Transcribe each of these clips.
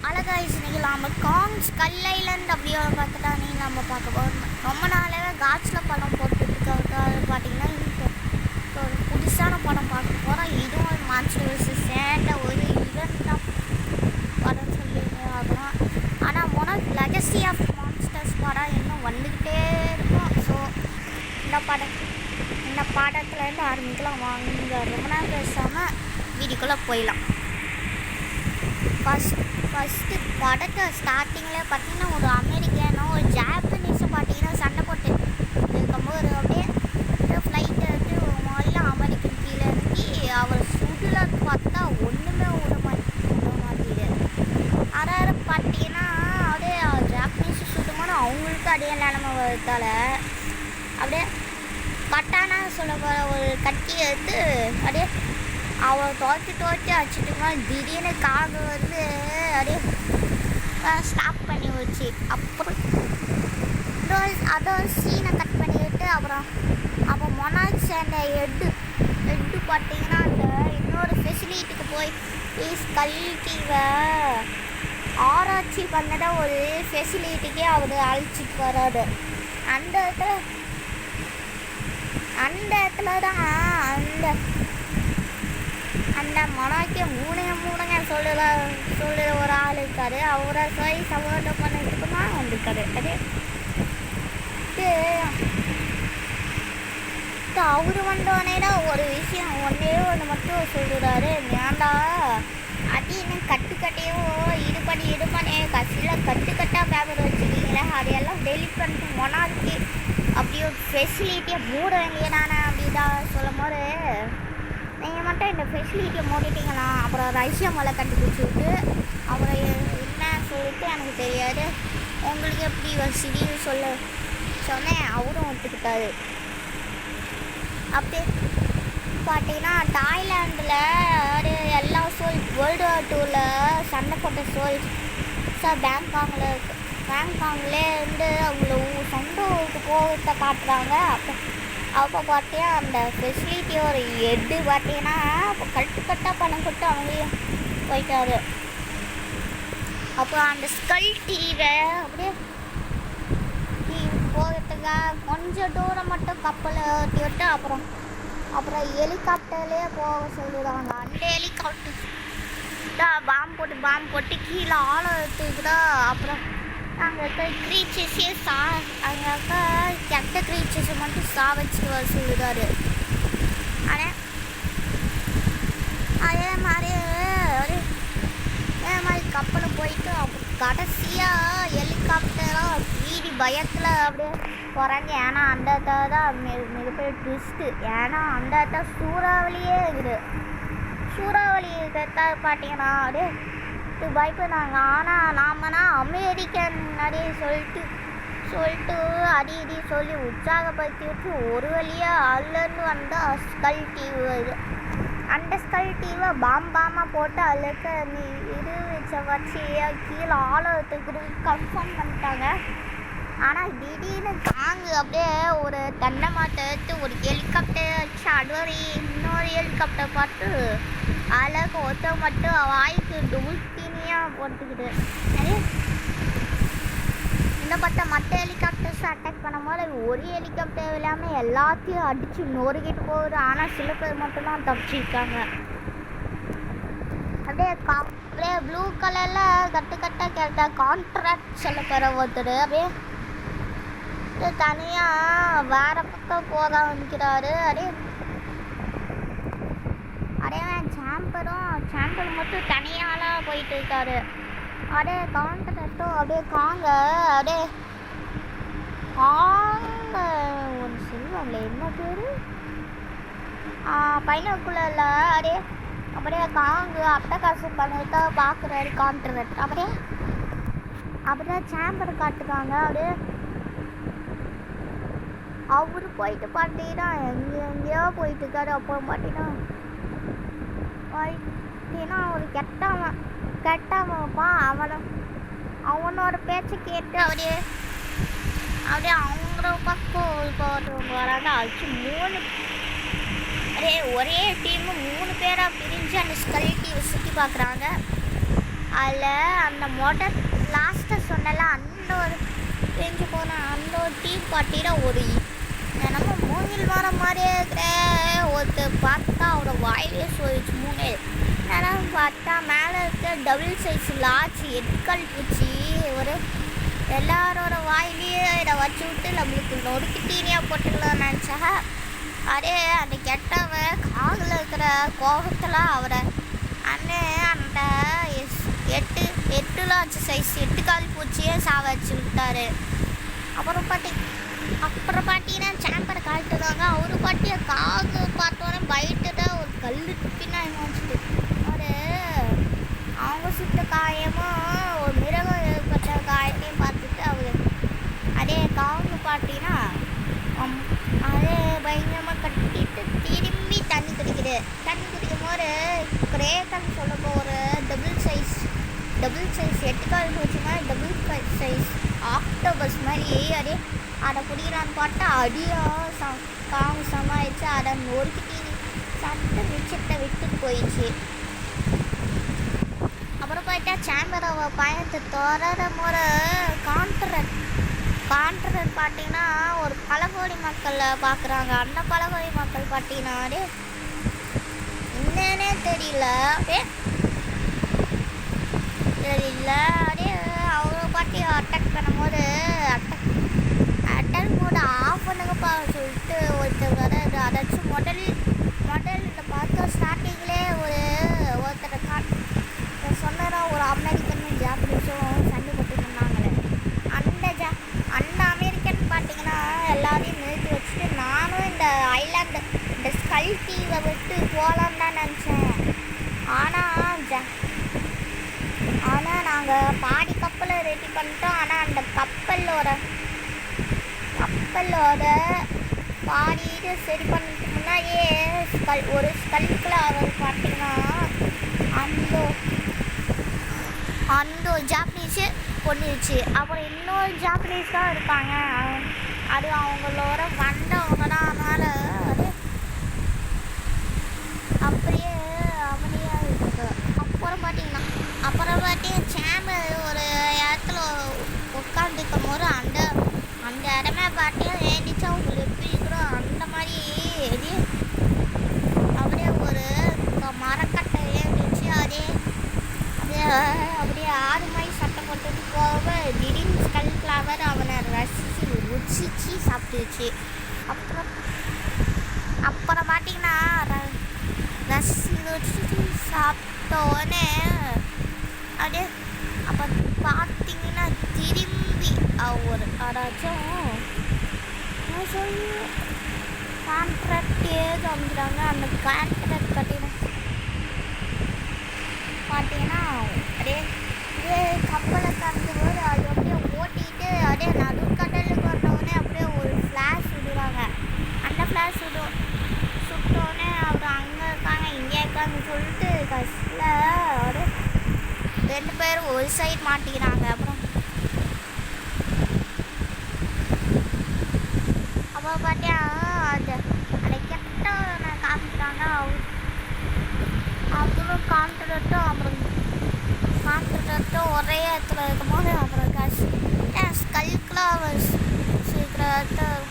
அழகாயிஸ் இன்னைக்கு நம்ம காங்ஸ் skull Island அப்படியே பார்த்துட்டா நீங்கள் நம்ம பார்க்க போகிறோம். ரொம்ப நாளாகவே காட்ஸில் படம் போட்டுருக்காரு பார்த்தீங்கன்னா இப்போ ஒரு புதுசான படம் பார்க்க போகிறோம். இதுவும் ஒரு மான்ஸ்டர்ஸ் சேர்ந்த ஒரு ஈவெண்ட் தான் படம் சொல்லி ஆகலாம். ஆனால் மொனல் லெகசி ஆஃப் மான்ஸ்டர்ஸ் படம் இன்னும் வந்துக்கிட்டே இருக்கும். ஸோ இந்த படத்துலேருந்து ஆரம்பிக்கலாம். வாங்க ரொம்ப நேரம் பேசாமல் வீடியோக்குள்ளே போயிடலாம். ஃபஸ்ட்டு படத்தை ஸ்டார்டிங்கில் பார்த்தீங்கன்னா ஒரு அமெரிக்கனோ ஒரு ஜாப்பனீஸும் பார்த்தீங்கன்னா சண்டை போட்டு இருக்கும்போது அப்படியே ஃப்ளைட்டை எடுத்து முதல்ல அமெரிக்கன் கீழே இறங்கி அவர் சுடலான்னு பார்த்தா ஒன்றுமே விட மாட்டேங்குது. அதாவது பார்த்தீங்கன்னா அப்படியே ஜாப்பனீஸு சுடும்போது அவங்களுக்கு அதே நிலமை வருதால அப்படியே கட்டானா சொல்ல போகிற ஒரு கட்டி எடுத்து அப்படியே அவள் துவச்சி அடிச்சுட்டுமா திடீர்னு காக வந்து அப்படியே ஸ்டாப் பண்ணி வச்சு அப்புறம் அதோட சீனை கட் பண்ணிவிட்டு அப்போ மொனாக் சேர்ந்த ஹெட்டு பார்த்தீங்கன்னா அந்த இன்னொரு ஃபெசிலிட்டிக்கு போய் ஸ்கல் டிவை ஆராய்ச்சி பண்ணத ஒரு ஃபெசிலிட்டிக்கே அவர் அழைச்சிட்டு வராது. அந்த இடத்துல தான் அந்த மொனாக்கே மூணுங்க சொல்லுற ஒரு ஆள் இருக்காரு. அவரை போய் சப்போர்ட் பண்ணிட்டுமா வந்திருக்காரு. அதே அவரு வந்தோடனே தான் ஒரு விஷயம் ஒன்று மட்டும் சொல்லுறாரு. ஏன்டா அப்படின்னு கட்டையோ இது பண்ணி கடைசியில் கட்டாக பேப்பர் வச்சுருக்கீங்களே அதையெல்லாம் டெலிட் பண்ணிட்டு மொனாக்கி அப்படியே ஃபெசிலிட்டியை மூட வேண்டியதானே அப்படிதான் சொல்லும் போது நீங்கள் மட்டும் இந்த ஃபெசிலிட்டியை மூடிட்டீங்களா அப்புறம் ரஷ்யா மலை கண்டுபிடிச்சி விட்டு அப்புறம் என்ன சொல்லிட்டு எனக்கு தெரியாது உங்களுக்கு எப்படி வசதின்னு சொன்னேன். அவரும் ஒத்துக்கிட்டாரு. அப்படியே பார்த்தீங்கன்னா தாய்லாண்டில் ஒரு எல்லா வேர்ல்டு வார் 2ல் சண்டை போட்ட சார் பேங்காங்லே இருந்து அவங்கள சொந்த ஊருக்கு போகிறத காட்டுறாங்க. அப்போ பார்த்தீங்கன்னா அந்த ஃபெசிலிட்டியோட ஹெட்டு பார்த்தீங்கன்னா இப்போ கட்டாக பணம் கொடுத்து அவங்களையும் போயிட்டாரு. அப்புறம் அந்த ஸ்கல் டிவை அப்படியே போகிறதுக்காக கொஞ்சம் தூரம் மட்டும் கப்பலை ஏற்றி விட்டு அப்புறம் ஹெலிகாப்டர்லேயே போக சொல்லிடுவாங்க. அந்த ஹெலிகாப்டர் தான் பாம்பு போட்டு கீழே ஆழத்துக்குதா அப்புறம் அங்கே இருக்க க்ரீச்சர்ஸே அங்கே இருக்க கெட்ட க்ரீச்சர்ஸை மட்டும் சாவச்சு வர சொல்லுறாரு. ஆனால் அதே மாதிரி கப்பலில் போயிட்டு அப்புறம் கடைசியாக ஹெலிகாப்டராக வீடி பயத்தில் அப்படியே போகிறாங்க. ஏன்னா அந்த இடத்துல தான் மிகப்பெரிய ட்விஸ்ட்டு. ஏன்னா அந்த இடத்துல சூறாவளியே இருக்குது. சூறாவளி இருக்கிறதா பார்த்தீங்கன்னா அப்படியே பயப்படுறாங்க. ஆனால் நாமனா அமெரிக்கன் அப்படியே சொல்லிட்டு அடி சொல்லி உற்சாகப்படுத்தி விட்டு ஒரு வழியாக அதுலேருந்து வந்தால் ஸ்கல் டிவி வருது. அந்த ஸ்கல் டிவை பாம்பாமாக போட்டு அதுக்கு இது வச்சு கீழே ஆழத்துக்கு கன்ஃபார்ம் பண்ணிட்டாங்க. ஆனால் திடீர்னு அப்படியே ஒரு தண்டை மாட்டை எடுத்து ஒரு ஹெலிகாப்டர் வச்சு அடுவரி இன்னொரு ஹெலிகாப்டர் பார்த்து அழகு ஒருத்த மட்டும் வாய்க்கு டூல்டினியாக போட்டுக்கிட்டு இந்த பார்த்தா மற்ற ஹெலிகாப்டர்ஸ் அட்டாக் பண்ணும்போது ஒரு ஹெலிகாப்டர் இல்லாமல் எல்லாத்தையும் அடித்து நொறுக்கிட்டு போகுது. ஆனால் சில பேர் மட்டும்தான் தப்பிச்சிருக்காங்க. அப்படியே ப்ளூ கலரில் கட்டாக கான்ட்ராக்ட் சொல்ல போகிற ஒருத்தர் அப்படியே தனியாக வேற பக்கம் போக நிற்கிறாரு. சாம்பர் மட்டும் தனியாலாம் போயிட்டு இருக்காரு. கான்ட்ராக்டும் அப்படியே ஒன்று சொல்லுவாங்களே என்ன பேர் பையனுக்குள்ள அப்படியே காங்கு அட்டகாசு பண்ணிட்டு பார்க்குறாரு கான்ட்ராக்ட். அப்படியே சாம்பர் காட்டுக்காங்க. அப்படியே அவரு போயிட்டு பார்த்தீங்கன்னா எங்கேயோ போயிட்டு இருக்காரு. அப்புறம் பார்த்தீங்கன்னா ஒரு கெட்டவன்ப்பா அவனோட பேச்சை கேட்டு அப்படியே அவங்க பக்கம் போகிறாங்க. அழிச்சு ஒரே டீமு 3 பேராக பிரிஞ்சு அந்த ஸ்கல் டிவை சுற்றி பார்க்குறாங்க. அதில் அந்த மொடல் லாஸ்ட்டாக சொன்னல அந்த ஒரு பேஞ்சு போன அந்த ஒரு டீ பார்ட்டியில் ஒரு நம்ம மூங்கில் வர மாதிரியே இருக்கிற ஒருத்தர் பார்த்தா அவரோட வாயிலே சொல்லிச்சு மூங்கில். ஆனால் பார்த்தா மேலே இருக்க டபுள் சைஸ் லாச்சி எட்கல் பூச்சி ஒரு எல்லாரோட வாயிலையே இதை வச்சு விட்டு நம்மளுக்கு நொறுக்கு தீனியாக போட்டுக்கலாம் நினச்சா. அதே அந்த கெட்டவன் காதில் இருக்கிற கோபத்தில் அவரை அந்த எட்டு லாட்சி சைஸ் 8 கால் பூச்சியே சாவச்சு விட்டாரு. அப்புறம் பார்த்தீங்கன்னா சேம்பரை காட்டுவாங்க. அவரு பாட்டியை காது பார்த்தோன்னே பயிட்டு ஒரு கல் துப்பினா வச்சுட்டு ஒரு அவங்க சுட்ட காயமும் ஒரு மிருகம் ஏற்பட்ட காயத்தையும் பார்த்துட்டு அவர் அதே காவங்க பார்த்தீங்கன்னா அதே பயங்கரமாக கட்டிட்டு திரும்பி தண்ணி குடிக்கும் போது கிரேக்கன்னு சொல்லுங்க ஒரு டபுள் சைஸ் 8 கால் பூச்சி மாதிரி டபுள் சைஸ் ஆக்டோபஸ் மாதிரி அதே அதை குடிக்கிறான்னு பார்த்தா அடியாக காவு சமாளிச்சு அதை நொறுக்கி சாப்பிட்டு மிச்சத்தை விட்டுட்டு போயிடுச்சு. அப்புறம் போயிட்டா சேம்பரை பயணத்தை தொடரும் ஒரு கான்ட்ரக்ட் பார்த்தீங்கன்னா ஒரு பழங்குடி மக்களை பார்க்குறாங்க. அந்த பழங்குடி மக்கள் பார்த்தீங்கன்னா என்னன்னே தெரியல அவங்க பாட்டி அட்டாக் பண்ணும்போது அட்டாக் மோட ஆஃப் பண்ணுங்கப்பா சொல்லிட்டு ஒருத்தர் வராது. அதாச்சும் முதல் இந்த பார்த்தா ஸ்டார்டிங்லேயே ஒருத்தர் சொன்னாரா ஒரு அமெரிக்கனும் ஜாப்பனீஸும் சண்டை போட்டு இருந்தாங்களே அந்த அமெரிக்கன் பார்த்தீங்கன்னா எல்லாரையும் நிறுத்தி வச்சுட்டு நானும் இந்த ஐலாண்டு இந்த ஸ்கல் தீவை விட்டு போகலான்னு தான் நினச்சேன். ஆனால் நாங்கள் பாதி கப்பலை ரெடி பண்ணிட்டோம். ஆனால் அந்த கப்பலோட பாதி இது சரி பண்ணிட்டு முன்னாடியே ஒரு ஸ்கல்கில் அவர் பார்த்தீங்கன்னா அந்த ஜாப்பனீஸு கொண்டுருச்சு. அப்புறம் இன்னொரு ஜாப்பனீஸ் தான் இருக்காங்க. அது அவங்களோட வந்தவங்க தான். அதனால் அது அப்படியே அவனையாக இருக்குது. அப்புறம் பார்த்தீங்கன்னா சேம்பர் ஒரு இடத்துல உட்காந்துருக்கும் போது அந்த இடமே பார்த்தீங்கன்னா ஏடிச்சா உங்களுக்கு எப்படி இருக்கிறோம் அந்த மாதிரி அப்படியே ஒரு மரக்கட்டை ஏறிச்சு. அப்படியே ஆறு மாதிரி சட்டை போட்டுட்டு போக திடீர்னு ஸ்கல் ஃப்ளவர் அவனை ருசிச்சு சாப்பிட்டுச்சு. அப்புறம் பார்த்தீங்கன்னா ருசிச்சு சாப்பிட்டோடனே அப்படியே அப்போ பார்த்தீங்கன்னா திரும்பி ஒரு அதாச்சும் கான்ட்ராக்டே காமிக்கிறாங்க. அந்த கான்ட்ராக்ட் பார்த்தீங்கன்னா அப்படியே கப்பலை காமிக்கும்போது அது அப்படியே ஓட்டிட்டு அப்படியே நடுக்கடலுக்கு வந்தோடனே அப்படியே ஒரு ஃப்ளாஷ் விடுறாங்க. அந்த ஃப்ளாஷ் சுட்டோடனே அவர் அங்கே இருக்காங்க இங்கே இருக்காங்கன்னு சொல்லிட்டு கஷ்டில் அப்படியே 2 பேரும் ஒரு சைடு மாட்டிக்கிறாங்க. அப்புறம் பார்த்தியா அந்த கெட்டவனை காமிக்கிறாங்க. அவங்களும் கான்ட்ராக்டும் ஒரே இடத்துல இருக்கும்போது அப்புறம் ஸ்கல்குலாம் சீக்கிர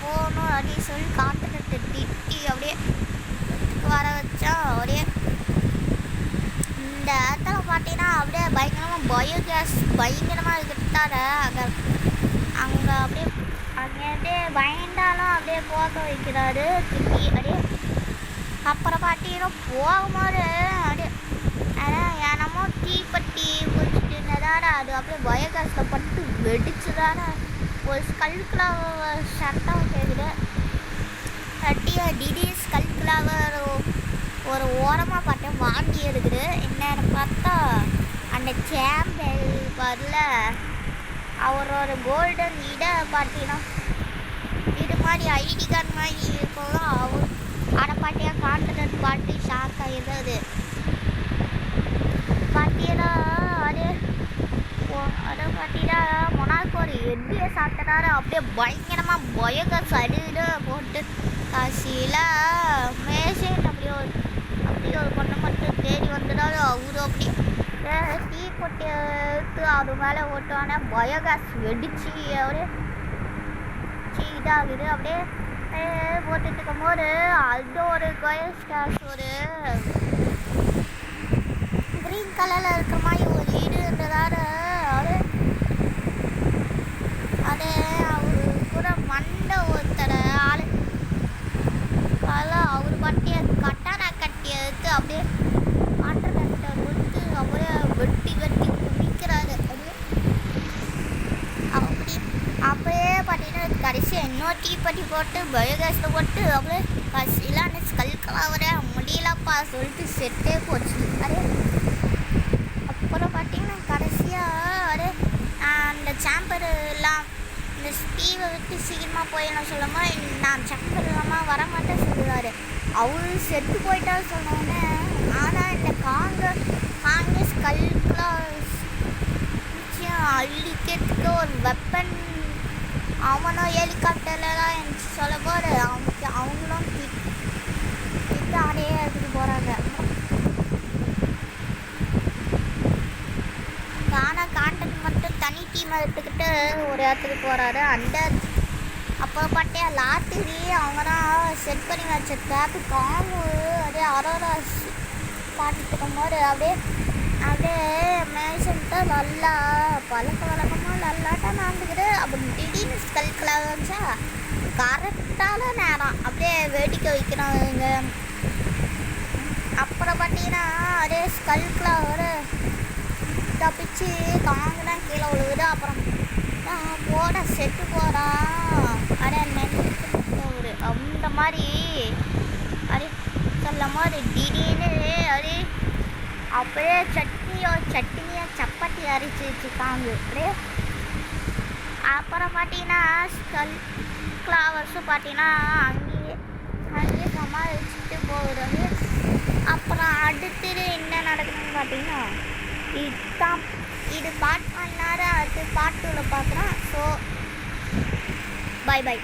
போகணும் அப்படின்னு சொல்லி கான்ட்ராக்டை திட்டி அப்படியே வர வச்சா அப்படியே இந்த இடத்துல பார்த்தீங்கன்னா அப்படியே பயங்கரமாக பயோகேஸ் பயங்கரமாக இருக்கிறதால அங்கே அப்படியே பயந்தாலும் அப்படியே போக வைக்கிறாரு திட்டி அப்படியே. அப்புறம் பார்த்தீங்கன்னா போகும்போது அப்படியே என்னமோ தீப்பட்டி குடிச்சிட்டு இருந்ததாட அது அப்படியே பயோகேஸில் பட்டு வெடிச்சுதான ஒரு ஸ்கல்குலாவர் சட்டம் கேட்குது. திடீர் ஸ்கல்குலாவர் ஒரு ஓரமாக பார்த்தா வாங்கி இருக்குது. என்னன்னு பார்த்தா அந்த சேம்பல் வரல அவரோட கோல்டன் இதை பார்த்தீங்கன்னா இது மாதிரி ஐடி கார்டு மாதிரி இருக்கும். அதை பாட்டியா கான்ட்ராக்ட் பாட்டி ஷாக் ஆகிடுது. பார்த்தீங்கன்னா அதை பார்த்தீங்கன்னா மொனாக்கு ஒரு எட்டியை சாப்பிட்டனாரு அப்படியே பயங்கரமாக பயோகேஸ் அடிடு போட்டு காசியில் மேஷன் அப்படி ஒரு பொண்ணை மட்டும் தேடி வந்துட்டாரு. அவரு அப்படி அப்படியே டீ பொட்டி எடுத்து அது மேலே ஓட்டுவானே பயோகேஸ் வெடிச்சு அப்படியே இதாகுது. அப்படியே போட்டுட்டு இருக்கும்போது அது ஒரு பயோகேஸ் ஒரு க்ரீன் கலரில் இருக்கிற மாதிரி ஒரு வீடுன்றதால அதே அவரு கூட மண்டை ஒருத்தர ஆளு அவர் பட்டியை கட்டாரா கட்டி எடுத்து அப்படியே வாட்டர் கட்டை கொடுத்து அப்படியே வெட்டி குடிக்கிறாரு. அப்படியே பார்த்தீங்கன்னா கடைசி இன்னொரு டீப்பட்டி போட்டு பயோகேஸில் போட்டு அப்படியே கடைசியில் ஸ்கல்கெல்லாம் வர முடியலப்பா சொல்லிட்டு செட்டே போச்சு. அதே அப்புறம் பார்த்தீங்கன்னா கடைசியாக அதே அந்த சாம்பர் எல்லாம் இந்த ஸ்டீவை விட்டு சீக்கிரமாக போயிடலாம் சொல்லாமல் நான் சாம்பர் இல்லாமல் வரமாட்டேன் சொல்லுவார். அவரு செத்து போயிட்டா சொன்னோன்னே ஆனால் இந்த காங்கிரஸ் ஸ்கல்கெல்லாம் அழிக்கிறதுக்கு ஒரு வெப்பன் அவனும் ஹெலிகாப்டர்லாம் எனக்கு சொல்ல போது அவங்களும் கிட்ட அடையே எடுத்துட்டு போகிறாங்க. ஆனால் கான்டக்ட் மட்டும் தனி டீமை எடுத்துக்கிட்டு ஒரு இடத்துக்கு போகிறாரு. அந்த அப்போ பட்டே லாத்திரி அவங்க தான் செட் பண்ணி வச்ச கேப்பு காங்கு அப்படியே அரோரா பாட்டுட்டு இருக்கும்போது அப்படியே மேய்ச்சன்ட்டு நல்லா வழக்கமாக நல்லாட்டா நடந்துக்கிட்டு அப்படி திடீர்னு ஸ்கல்கெல்லாம் வந்துச்சா கரெக்டான நேரம் அப்படியே வேடிக்கை வைக்கிறாங்க. அப்புறம் பார்த்தீங்கன்னா அதே ஸ்கல்கெல்லாம் ஒரு தப்பிச்சு காங்குதான் கீழே விழுகுது. அப்புறம் போட செட்டு போகிறான் அதே ஒரு அந்த மாதிரி அதே சொல்லும் போது திடீர்னு அதே அப்படியே சட்னியாக சப்பாத்தி அரைச்சி வச்சுக்காங்க. அப்படியே அப்புறம் பார்த்தீங்கன்னா ஸ்கல்கெல்லாம் பார்த்தீங்கன்னா அங்கேயே சமாளிச்சுட்டு போகுது. அப்புறம் அடுத்தது என்ன நடக்குதுன்னு பார்த்தீங்கன்னா இது பார்ட் 1 அடுத்து பார்ட் 2 பார்க்குறோம். So by.